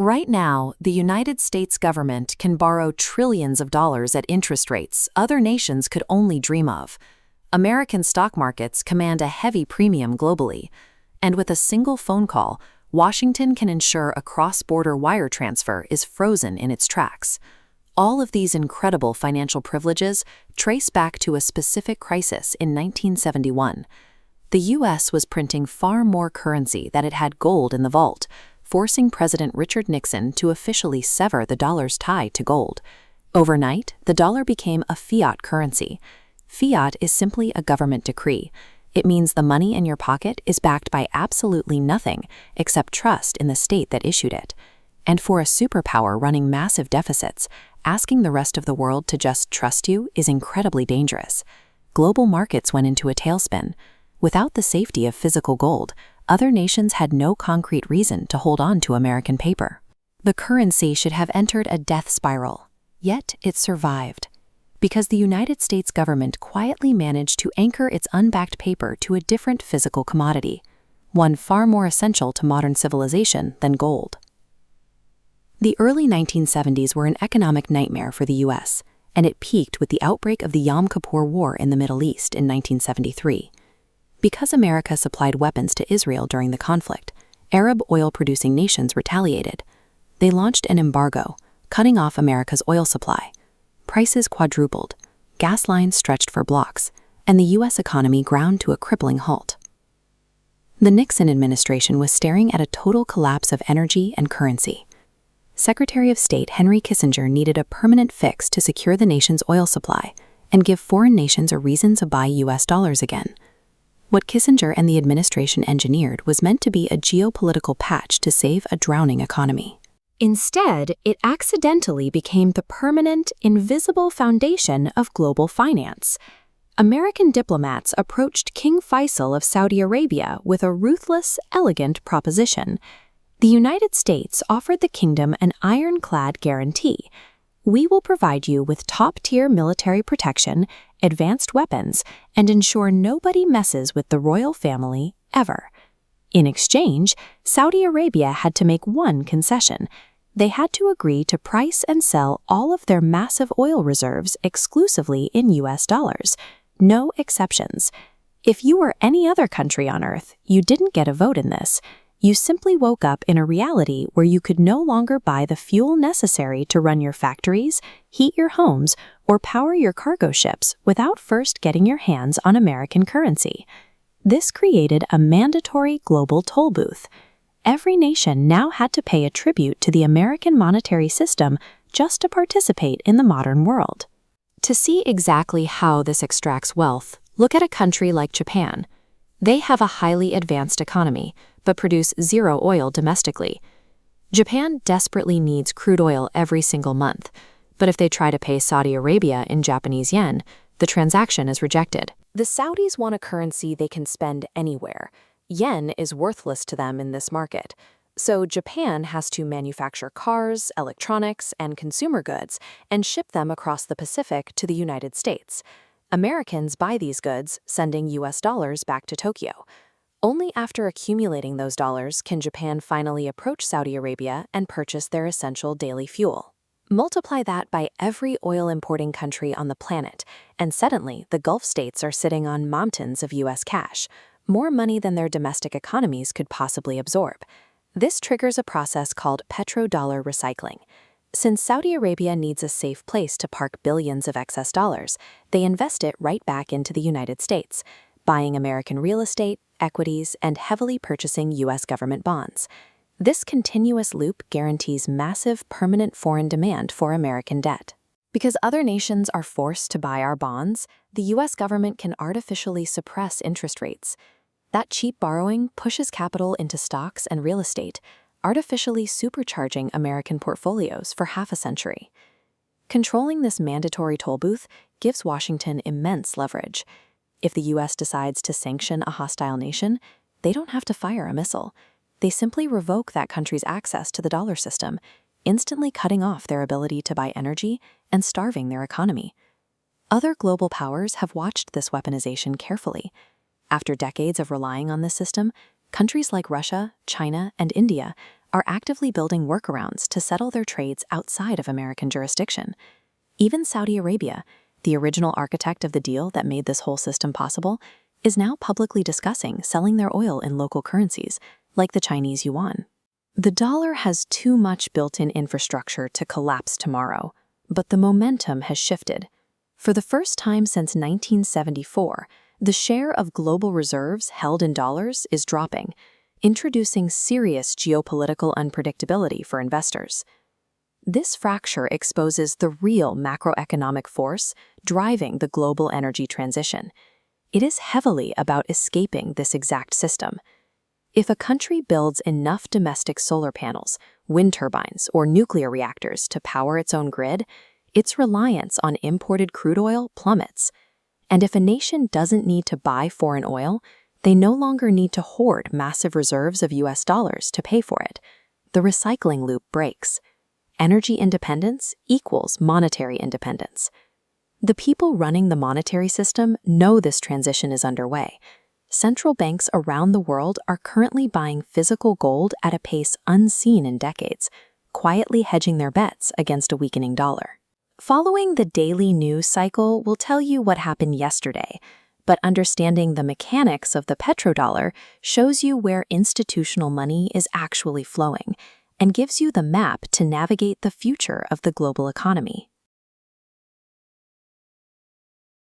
Right now, the United States government can borrow trillions of dollars at interest rates other nations could only dream of. American stock markets command a heavy premium globally, and with a single phone call, Washington can ensure a cross-border wire transfer is frozen in its tracks. All of these incredible financial privileges trace back to a specific crisis in 1971. The U.S. was printing far more currency than it had gold in the vault, forcing President Richard Nixon to officially sever the dollar's tie to gold. Overnight, the dollar became a fiat currency. Fiat is simply a government decree. It means the money in your pocket is backed by absolutely nothing except trust in the state that issued it. And for a superpower running massive deficits, asking the rest of the world to just trust you is incredibly dangerous. Global markets went into a tailspin. Without the safety of physical gold, other nations had no concrete reason to hold on to American paper. The currency should have entered a death spiral, yet it survived. Because the United States government quietly managed to anchor its unbacked paper to a different physical commodity, one far more essential to modern civilization than gold. The early 1970s were an economic nightmare for the U.S., and it peaked with the outbreak of the Yom Kippur War in the Middle East in 1973. Because America supplied weapons to Israel during the conflict, Arab oil-producing nations retaliated. They launched an embargo, cutting off America's oil supply. Prices quadrupled, gas lines stretched for blocks, and the U.S. economy ground to a crippling halt. The Nixon administration was staring at a total collapse of energy and currency. Secretary of State Henry Kissinger needed a permanent fix to secure the nation's oil supply and give foreign nations a reason to buy U.S. dollars again. What Kissinger and the administration engineered was meant to be a geopolitical patch to save a drowning economy. Instead, it accidentally became the permanent, invisible foundation of global finance. American diplomats approached King Faisal of Saudi Arabia with a ruthless, elegant proposition. The United States offered the kingdom an ironclad guarantee. We will provide you with top-tier military protection, advanced weapons, and ensure nobody messes with the royal family ever. In exchange, Saudi Arabia had to make one concession. They had to agree to price and sell all of their massive oil reserves exclusively in U.S. dollars. No exceptions. If you were any other country on Earth, you didn't get a vote in this. You simply woke up in a reality where you could no longer buy the fuel necessary to run your factories, heat your homes, or power your cargo ships without first getting your hands on American currency. This created a mandatory global toll booth. Every nation now had to pay a tribute to the American monetary system just to participate in the modern world. To see exactly how this extracts wealth, look at a country like Japan. They have a highly advanced economy, but produce zero oil domestically. Japan desperately needs crude oil every single month, but if they try to pay Saudi Arabia in Japanese yen, the transaction is rejected. The Saudis want a currency they can spend anywhere. Yen is worthless to them in this market. So Japan has to manufacture cars, electronics, and consumer goods and ship them across the Pacific to the United States. Americans buy these goods, sending U.S. dollars back to Tokyo. Only after accumulating those dollars can Japan finally approach Saudi Arabia and purchase their essential daily fuel. Multiply that by every oil-importing country on the planet, and suddenly the Gulf states are sitting on mountains of U.S. cash, more money than their domestic economies could possibly absorb. This triggers a process called petrodollar recycling. Since Saudi Arabia needs a safe place to park billions of excess dollars, they invest it right back into the United States, buying American real estate, equities, and heavily purchasing U.S. government bonds. This continuous loop guarantees massive permanent foreign demand for American debt. Because other nations are forced to buy our bonds, the U.S. government can artificially suppress interest rates. That cheap borrowing pushes capital into stocks and real estate, artificially supercharging American portfolios for half a century. Controlling this mandatory toll booth gives Washington immense leverage. If the U.S. decides to sanction a hostile nation, they don't have to fire a missile. They simply revoke that country's access to the dollar system, instantly cutting off their ability to buy energy and starving their economy. Other global powers have watched this weaponization carefully. After decades of relying on this system, countries like Russia, China, and India are actively building workarounds to settle their trades outside of American jurisdiction. Even Saudi Arabia, the original architect of the deal that made this whole system possible, is now publicly discussing selling their oil in local currencies, like the Chinese yuan. The dollar has too much built-in infrastructure to collapse tomorrow, but the momentum has shifted. For the first time since 1974, the share of global reserves held in dollars is dropping, introducing serious geopolitical unpredictability for investors. This fracture exposes the real macroeconomic force driving the global energy transition. It is heavily about escaping this exact system. If a country builds enough domestic solar panels, wind turbines, or nuclear reactors to power its own grid, its reliance on imported crude oil plummets. And if a nation doesn't need to buy foreign oil, they no longer need to hoard massive reserves of US dollars to pay for it. The recycling loop breaks. Energy independence equals monetary independence. The people running the monetary system know this transition is underway. Central banks around the world are currently buying physical gold at a pace unseen in decades, quietly hedging their bets against a weakening dollar. Following the daily news cycle will tell you what happened yesterday, but understanding the mechanics of the petrodollar shows you where institutional money is actually flowing and gives you the map to navigate the future of the global economy.